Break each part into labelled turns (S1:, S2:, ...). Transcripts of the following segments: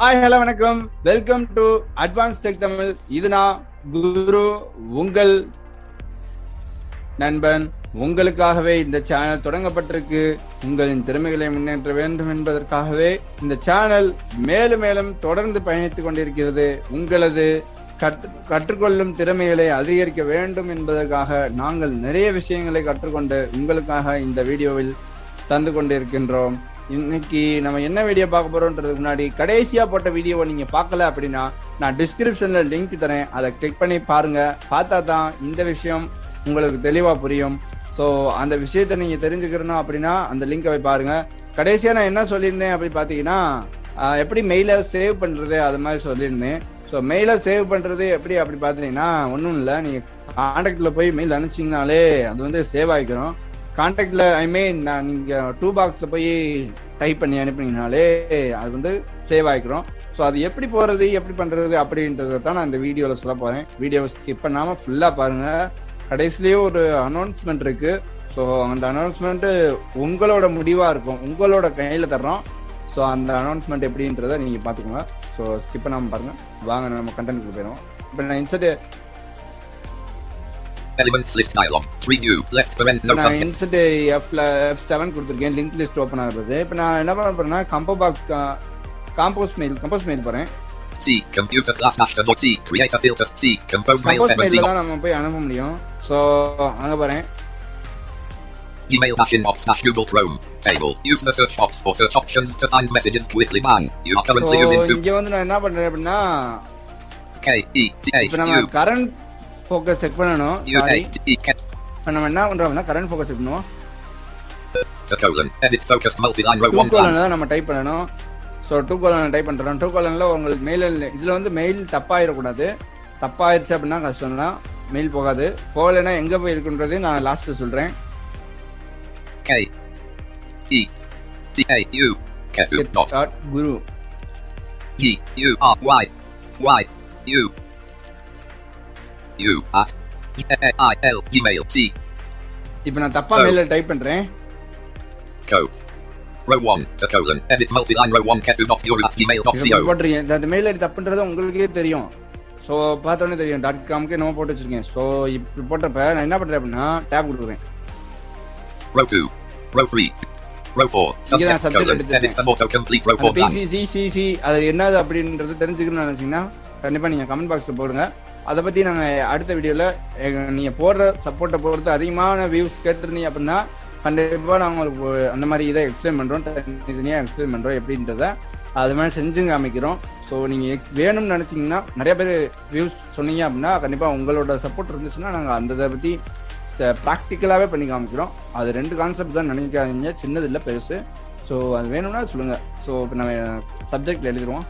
S1: Hi hello வணக்கம், welcome to advance tech Tamil. இது நான் குரு, உங்கள் நண்பன். உங்களுக்காகவே இந்த சேனல் தொடங்கப்பட்டிருக்கு. உங்களின் திறமைகளை முன்னேற்ற வேண்டும் என்பதற்காகவே இந்த சேனல் மேலும் மேலும் தொடர்ந்து பயணித்துக் கொண்டிருக்கிறது. உங்களது கற்றுக்கொள்ளும் திறமைகளை அதிகரிக்க வேண்டும் என்பதற்காக நாங்கள் நிறைய விஷயங்களை கற்றுக்கொண்டு உங்களுக்காக இந்த வீடியோவில் தந்து கொண்டிருக்கின்றோம். இன்னைக்கு நம்ம என்ன வீடியோ பார்க்க போறோம்ன்றதுக்கு முன்னாடி கடைசியா போட்ட வீடியோவை நீங்க பார்க்கல அப்படின்னா நான் டிஸ்கிரிப்ஷன்ல லிங்க் தரேன், அதை கிளிக் பண்ணி பாருங்க. பார்த்தா தான் இந்த விஷயம் உங்களுக்கு தெளிவா புரியும். ஸோ அந்த விஷயத்த நீங்க தெரிஞ்சுக்கணும் அப்படின்னா அந்த லிங்கை போய் பாருங்க. கடைசியா நான் என்ன சொல்லியிருந்தேன் அப்படி பாத்தீங்கன்னா, எப்படி மெயிலை சேவ் பண்றது அது மாதிரி சொல்லியிருந்தேன். ஸோ மெயிலை சேவ் பண்றது எப்படி அப்படி பாத்தீங்கன்னா ஒன்றும் இல்லை, நீங்க கான்டாக்ட்ல போய் மெயில் அனுப்பிச்சிங்கனாலே அது வந்து சேவ் ஆகிக்கிறோம். கான்டாக்ட்ல நீங்க டூ பாக்ஸ்ல போய் டைப் பண்ணி அனுப்பினீங்கனாலே அது வந்து சேவ் ஆகிக்கிறோம். ஸோ அது எப்படி போறது எப்படி பண்றது அப்படின்றத தான் நான் இந்த வீடியோல சொல்ல போறேன். வீடியோவை ஸ்கிப் பண்ணாம ஃபுல்லா பாருங்க. கடைசிலேயே ஒரு அனௌன்ஸ்மெண்ட் இருக்கு. ஸோ அந்த அனௌன்ஸ்மெண்ட் உங்களோட முடிவா இருக்கும், உங்களோட கையில தர்றோம். ஸோ அந்த அனௌன்ஸ்மெண்ட் எப்படின்றத நீங்க பாத்துக்கோங்க. ஸோ ஸ்கிப் பண்ணாம பாருங்க. வாங்க நம்ம கண்டென்ட்க்கு போயிடுவோம். இப்போ நான் insert
S2: Elements list dialog. 3 new left parent no subject.
S1: Insert F7 கொடுத்திருக்கேன், லிங்க் லிஸ்ட் ஓபன் ஆகுது. இப்போ நான் என்ன பண்ண போறேன்னா கம்போஸ் மெயில் போறேன்.
S2: C computer class master C create a filter C compose mail 70
S1: தான் நம்ம போய் அனுப்ப முடியும். சோ அங்க போறேன்.
S2: Email dash inbox dash Google Chrome table use the search box for search options to find messages quickly. Bang you are currently using to
S1: இங்க வந்து நான் என்ன பண்றேன் அப்படினா
S2: K E T H
S1: இப்போ நம்ம கரண்ட் ஃபோக்கஸ் செக் பண்ணனும். இப்போ நம்ம என்ன பண்றோம்னா கரண்ட் ஃபோக்கஸ் செக் பண்ணுவோம்.
S2: edit focus multi-line row 1
S1: colon நம்ம டைப் பண்ணனும். சோ 2 colon டைப் பண்றோம். 2 colonல உங்களுக்கு மெயில் இதுல வந்து மெயில் தப்பாயிர கூடாது. தப்பாயிருச்சு அப்படினா கஷ்டம் தான், மெயில் போகாது. போகலனா எங்க போய் இருக்குன்றது நான் லாஸ்ட்ல சொல்றேன்.
S2: K E T A U kefu dot
S1: guru
S2: G U R Y Y U U at I L Gmail C.
S1: இப்போ நான் தப்பா மெயில டைப் பண்றேன்.
S2: Co row 1 to colon edit multi-line row 1 kefu.guru@gmail.co.
S1: போட்றீங்க. அந்த மெயில் ஐடி தப்புன்றது உங்களுக்கே தெரியும். So பார்த்தோனே தெரியும். .com க்கு நம்ம போட்டு வச்சிருக்கேன். சோ இப்படி போட்டப்ப நான் என்ன பண்றேன் அப்படினா டாப் கொடுக்குறேன்.
S2: row 2 row 3 row 4 subject colon edit the auto complete row 4 blank.
S1: PCC அது என்னது அப்படின்றது தெரிஞ்சுக்கணும்னு நினைச்சீங்கன்னா கண்டிப்பா நீங்க கமெண்ட் பாக்ஸ்ல போடுங்க. அதை பத்தி நாங்க அடுத்த வீடியோல நீங்க போடுற சப்போர்ட்டை பொறுத்து அதிகமான வியூஸ் கேட்டிருந்தீங்க அப்படின்னா கண்டிப்பா நாங்க உங்களுக்கு அந்த மாதிரி இதை எக்ஸ்பிளைன் பண்றோம், தனித்தனியா எக்ஸ்பிளைன் பண்றோம் எப்படின்றத அது மாதிரி செஞ்சு காமிக்கிறோம். ஸோ நீங்க வேணும்னு நினைச்சீங்கன்னா நிறைய பேர் வியூஸ் சொன்னீங்க அப்படின்னா கண்டிப்பா உங்களோட சப்போர்ட் இருந்துச்சுன்னா நாங்க அந்த இதை பத்தி ப்ராக்டிக்கலாவே பண்ணி காமிக்கிறோம். அது 2 கான்செப்ட் தான் நினைக்காதீங்க, சின்னது இல்லை பெருசு. ஸோ அது வேணும்னா சொல்லுங்க. ஸோ இப்போ நம்ம சப்ஜெக்ட்ல எழுதிடுவோம்.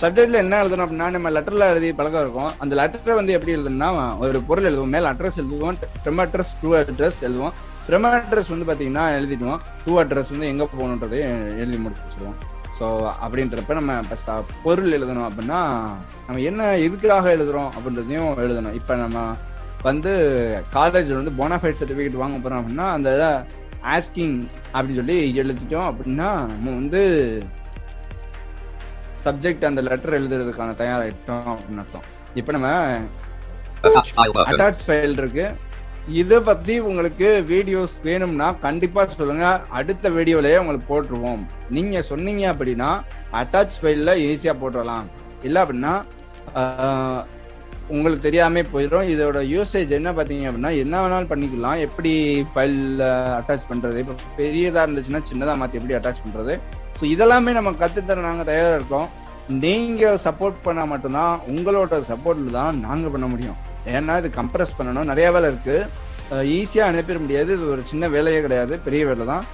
S1: சப்ஜெக்ட்ல என்ன எழுதணும் அப்படின்னா நம்ம லெட்டர்ல எழுதி பழக்கம் இருக்கும். அந்த லெட்டரை வந்து எப்படி எழுதணும்னா ஒரு பொருள் எழுதுவோம், மேல அட்ரஸ் எழுதுவோம், ஃப்ரம் அட்ரஸ் டு அட்ரஸ் எழுதுவோம். ஃப்ரம் அட்ரஸ் வந்து பாத்தீங்கன்னா எழுதிடுவோம், டு அட்ரஸ் வந்து எங்க போகணுன்றதை எழுதி முடிச்சிருவோம். ஸோ அப்படின்றப்ப நம்ம பொருள் எழுதணும் அப்படின்னா நம்ம என்ன எதுக்காக எழுதுறோம் அப்படின்றதையும் எழுதணும். இப்ப நம்ம வந்து காலேஜ்ல வந்து போனாஃபைட் சர்டிபிகேட் வாங்க போறோம் அப்படின்னா அந்த ஆஸ்கிங் அப்படின்னு சொல்லி எழுதிட்டோம் அப்படின்னா நம்ம வந்து சப்ஜெக்ட் அந்த லெட்டர் எழுதுறதுக்கான தயாராயிட்டோம் அப்படின்னு அர்த்தம். இப்ப நம்ம அட்டாச் ஃபைல் இருக்கு. இத பத்தி உங்களுக்கு வீடியோஸ் வேணும்னா கண்டிப்பா சொல்லுங்க, அடுத்த வீடியோலயே உங்களுக்கு போட்டுருவோம். நீங்க சொன்னீங்க அப்படின்னா அட்டாச் ஃபைல்ல ஈஸியா போட்டுடலாம். இல்ல அப்படின்னா உங்களுக்கு தெரியாம போயிடும். இதோட யூசேஜ் என்ன பாத்தீங்க அப்படின்னா என்ன வேணாலும் பண்ணிக்கலாம். எப்படி ஃபைல் அட்டாச் பண்றது, இப்ப பெரியதா இருந்துச்சுன்னா சின்னதா மாத்தி எப்படி அட்டாச் பண்றது. ஸோ இதெல்லாமே நம்ம கத்துத்தர நாங்க தயாரா இருக்கோம். நீங்க சப்போர்ட் பண்ணா மட்டும்தான், உங்களோட சப்போர்ட்ல தான் நாங்க பண்ண முடியும். ஏன்னா இது கம்ப்ரஸ் பண்ணணும், நிறைய வேலை இருக்கு, ஈஸியா அனுப்பிட முடியாது. இது ஒரு சின்ன வேலையே கிடையாது, பெரிய வேலை தான்.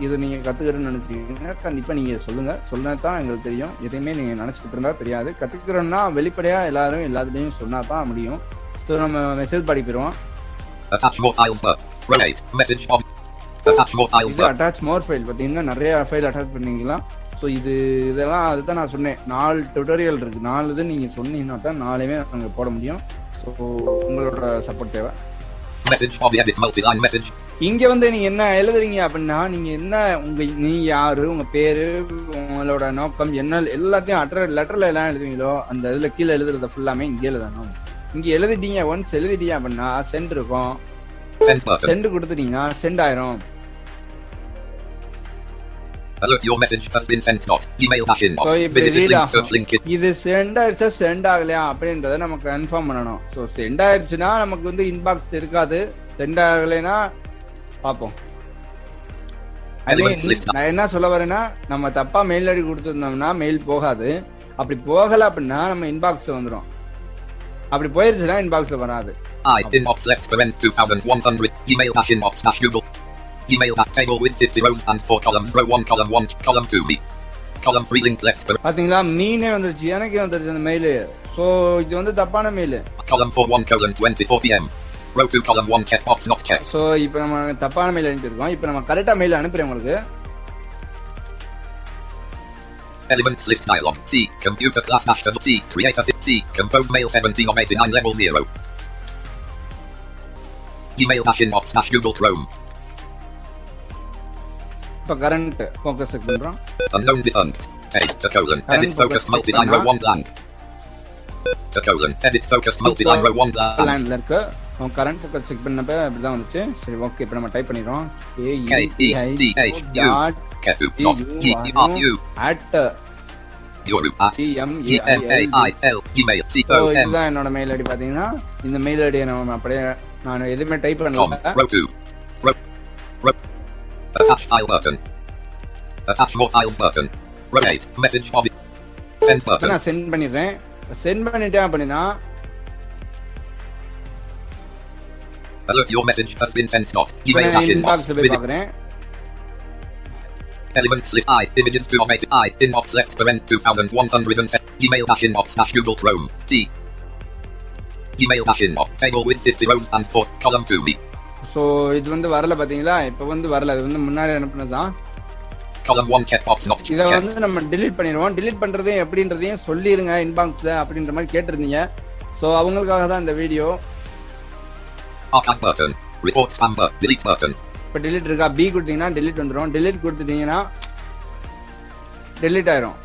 S1: இது நீங்க கத்துக்கிறேன்னு நினைச்சீங்கன்னா கண்டிப்பா நீங்க சொல்லுங்க, சொன்னதான் எங்களுக்கு தெரியும். எதையுமே நீங்க நினைச்சுக்கிட்டு இருந்தா தெரியாது. கத்துக்கிறோம்னா வெளிப்படையா எல்லாரும் எல்லாத்துலயும் சொன்னா தான் முடியும். ஸோ நம்ம மெசேஜ் படிக்கிறோம்.
S2: Attach more files per row 8 message of attach more files
S1: இது அட்டாச் மோர் ஃபைல் பாத்தீங்கன்னா நிறைய ஃபைல் அட்டாச் பண்ணிக்கலாம். ஸோ இதெல்லாம் அதுதான் நான் சொன்னேன், 4 டுட்டோரியல் இருக்கு. 4 இது நீங்க சொன்னீங்கன்னா தான் 4மே நாங்க போட முடியும். ஸோ உங்களோட சப்போர்ட் தேவை.
S2: message of the edit multi-line message.
S1: இங்க வந்து நீங்க என்ன எழுதுறீங்க அப்படின்னா நீங்க என்ன நீ யாரு, உங்க பேரு, உங்களோட நோக்கம் என்ன எல்லாத்தையும் லெட்டர்ல எல்லாம் எழுதுவீங்களோ அந்த இதுல கீழே எழுதுறத ஃபுல்லாமே இங்கே எழுதணும். இங்க எழுதிட்டீங்க, ஒன்ஸ் எழுதிட்டீங்க அப்படின்னா சென்ட் இருக்கும், சென்ட் கொடுத்துட்டீங்கன்னா சென்ட் ஆயிரும்.
S2: Alert, your message has been sent. Gmail dash inbox. Visit link, search link.
S1: இது சென்ட் ஆயிடுச்சா சென்ட் ஆகலையா அப்படின்றத நமக்கு கன்ஃபார்ம் பண்ணணும். ஸோ சென்ட் ஆயிடுச்சுன்னா நமக்கு வந்து இன்பாக்ஸ் இருக்காது, சென்ட் ஆகலைன்னா பார்ப்போம். நான் என்ன சொல்ல வரேன்னா, நம்ம தப்பா மெயில் ஐடி கொடுத்துருந்தோம்னா மெயில் போகாது. அப்படி போகல அப்படின்னா நம்ம இன்பாக்ஸ்ல வந்துடும். அப்படி போயிருச்சுன்னா இன்பாக்ஸ்ல வராது.
S2: Inbox left parent 2100. Gmail dash inbox dash Google. Gmail dash table with 50 rows and 4 columns. Row 1, column 1, column 2 me. Column 3 link left parent.
S1: பாத்தீங்களா, மீனே வந்துருச்சு, எனக்கே வந்துருச்சு அந்த மெயில். சோ இது வந்து தப்பான mail.
S2: Column 4 1 colon 24 pm. Row 2 column 1 check box not checked.
S1: So இப்போ நம்ம தப்பான மெயில் அனுப்பியிருக்கோம். இப்போ நம்ம கரெக்டா மெயில் அனுப்புறேன் உங்களுக்கு.
S2: Elements list dialog. C. Computer class dash C. Creator C. Compose mail 17 of 89 level 0. Gmail dash inbox dash Google Chrome.
S1: இப்போ current focus பண்றோம்.
S2: Unknown defunct. To colon. Edit focused multi-line row 1 blank. To colon. Edit focused multi-line row 1 blank.
S1: லைன்ல இருக்கு. Current focus check பண்ணப்ப இப்படி தான் வந்துச்சு. சரி okay, இப்போ நம்ம டைப் பண்ணிரோம். இதுதான் என்னோட மெயில் ஐடி. பாத்தீங்கன்னா இந்த மெயில் ஐடியை நம்ம அப்படியே நான் எதுவுமே டைப் பண்ணல.
S2: Attach file button. Attach more files button. Rotate. Message body. Send button.
S1: நான் சென்ட் பண்ணிடுறேன். சென்ட் பண்ணிட்டேன் அப்படின்னா
S2: alert, your message has been sent. Gmail dash inbox. Elements list I. Images 2 of 8 I. Inbox left parent 2107. Gmail dash inbox dash Google Chrome. T. Gmail dash inbox. Table with 50 rows and 4 column 2 me.
S1: So இது வந்து வரல பாத்தீங்களா, இப்போ வந்து வரல. அது வந்து முன்னாடி அனுப்புனதுதான்.
S2: Column 1 checkbox not checked.
S1: இதை வந்து நம்ம delete பண்ணிடுவோம். delete பண்றதையும் எப்படின்றதையும் சொல்லிருங்க இன்பாக்ஸ்ல அப்படின்ற மாதிரி கேட்டிருந்தீங்க. ஸோ அவங்களுக்காக தான் இந்த video.
S2: Archive button. Report spam button. Delete button.
S1: இப்போ delete இருக்கா, B கொடுத்தீங்கன்னா delete வந்துடும். delete கொடுத்துட்டீங்கன்னா delete ஆயிரும்.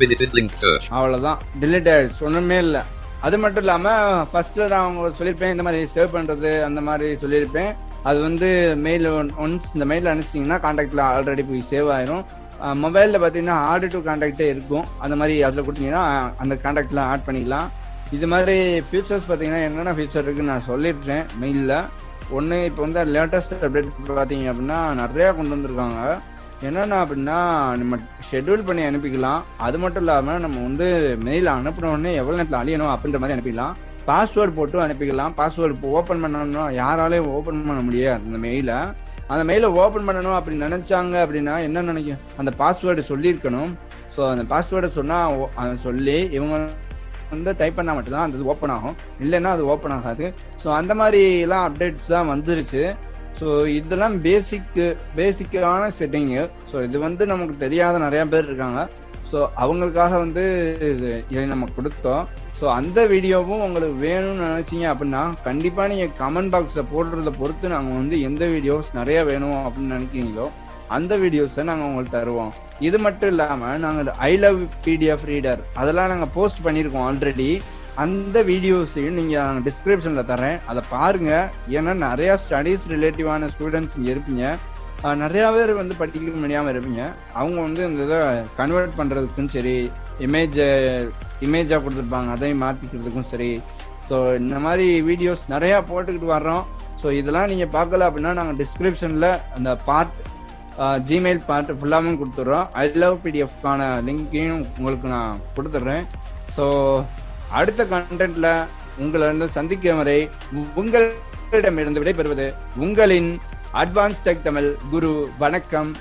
S2: Visited link search.
S1: அவ்வளவுதான், delete ஆயிடுச்சு, ஒண்ணுமே இல்லை. அது மட்டும் இல்லாம ஃபர்ஸ்ட்ல நான் உங்களுக்கு சொல்லியிருப்பேன், இந்த மாதிரி சேவ் பண்றது அந்த மாதிரி சொல்லியிருப்பேன். அது வந்து மெயில் ஒன்ஸ் இந்த மெயில் அனுப்பிச்சிங்கன்னா கான்டாக்ட்ல ஆல்ரெடி போய் சேவ் ஆயிரும். மொபைல்ல பாத்தீங்கன்னா ஆட் டு கான்டாக்டே இருக்கும். அந்த மாதிரி அதுல கொடுத்தீங்கன்னா அந்த கான்டாக்ட்ல ஆட் பண்ணிக்கலாம். இது மாதிரி ஃபீச்சர்ஸ் பாத்தீங்கன்னா என்னென்ன ஃபீச்சர் இருக்குன்னு நான் சொல்லிடுறேன் மெயில்ல. ஒன்று இப்போ வந்து லேட்டஸ்ட் அப்டேட் பார்த்தீங்க அப்படின்னா நிறையா கொண்டு வந்திருக்காங்க. என்னென்ன அப்படின்னா நம்ம ஷெட்யூல் பண்ணி அனுப்பிக்கலாம். அது மட்டும் இல்லாமல் நம்ம வந்து மெயில் அனுப்பினோடனே எவ்வளோ நேரத்தில் அழியணும் அப்படின்ற மாதிரி அனுப்பிக்கலாம். பாஸ்வேர்டு போட்டு அனுப்பிக்கலாம். பாஸ்வேர்டு ஓப்பன் பண்ணணும்னா யாராலையும் ஓப்பன் பண்ண முடியாது அந்த மெயிலை. அந்த மெயிலை ஓப்பன் பண்ணணும் அப்படின்னு நினைச்சாங்க அப்படின்னா என்ன நினைக்கும், அந்த பாஸ்வேர்டு சொல்லியிருக்கணும். ஸோ அந்த பாஸ்வேர்டை சொன்னால் அதை சொல்லி இவங்க வந்து டைப் பண்ணால் மட்டும்தான் அந்த ஓப்பன் ஆகும், இல்லைன்னா அது ஓப்பன் ஆகாது. ஸோ அந்த மாதிரிலாம் அப்டேட்ஸ் தான் வந்துருச்சு. ஸோ இதெல்லாம் பேசிக்கான செட்டிங்கு. ஸோ இது வந்து நமக்கு தெரியாத நிறைய பேர் இருக்காங்க. ஸோ அவங்களுக்காக வந்து இதை நம்ம கொடுத்தோம். ஸோ அந்த வீடியோவும் உங்களுக்கு வேணும்னு நினைச்சீங்க அப்படின்னா கண்டிப்பா நீங்க கமெண்ட் பாக்ஸ்ல போடுறத பொறுத்து நாங்கள் வந்து எந்த வீடியோஸ் நிறைய வேணும் அப்படின்னு நினைக்கிறீங்களோ அந்த வீடியோஸை நாங்கள் உங்களுக்கு தருவோம். இது மட்டும் இல்லாமல் நாங்கள் ஐ லவ் PDF ரீடர் அதெல்லாம் நாங்கள் போஸ்ட் பண்ணியிருக்கோம் ஆல்ரெடி. அந்த வீடியோஸையும் நீங்கள் டிஸ்கிரிப்ஷனில் தரேன், அதை பாருங்க. ஏன்னா நிறையா ஸ்டடீஸ் ரிலேட்டிவான ஸ்டூடெண்ட்ஸ் இங்கே இருப்பீங்க, நிறையா பேர் வந்து படிக்க முடியாமல் இருப்பீங்க. அவங்க வந்து இந்த இதை கன்வெர்ட் பண்ணுறதுக்கும் சரி, இமேஜாக கொடுத்துருப்பாங்க அதையும் மாற்றிக்கிறதுக்கும் சரி. ஸோ இந்த மாதிரி வீடியோஸ் நிறையா போட்டுக்கிட்டு வர்றோம். ஸோ இதெல்லாம் நீங்கள் பார்க்கல அப்படின்னா நாங்கள் டிஸ்கிரிப்ஷனில் அந்த ஜிமெயில் பார்ட் ஃபுல்லாகவும் கொடுத்துட்றோம். ஐ லவ் PDFக்கான லிங்கையும் உங்களுக்கு நான் கொடுத்துட்றேன். ஸோ அடுத்த கண்டென்ட்ல உங்களை வந்து சந்திக்கும் வரை உங்களிடமிருந்து விடைபெறுவது உங்களின் அட்வான்ஸ் டெக் தமிழ் குரு. வணக்கம்.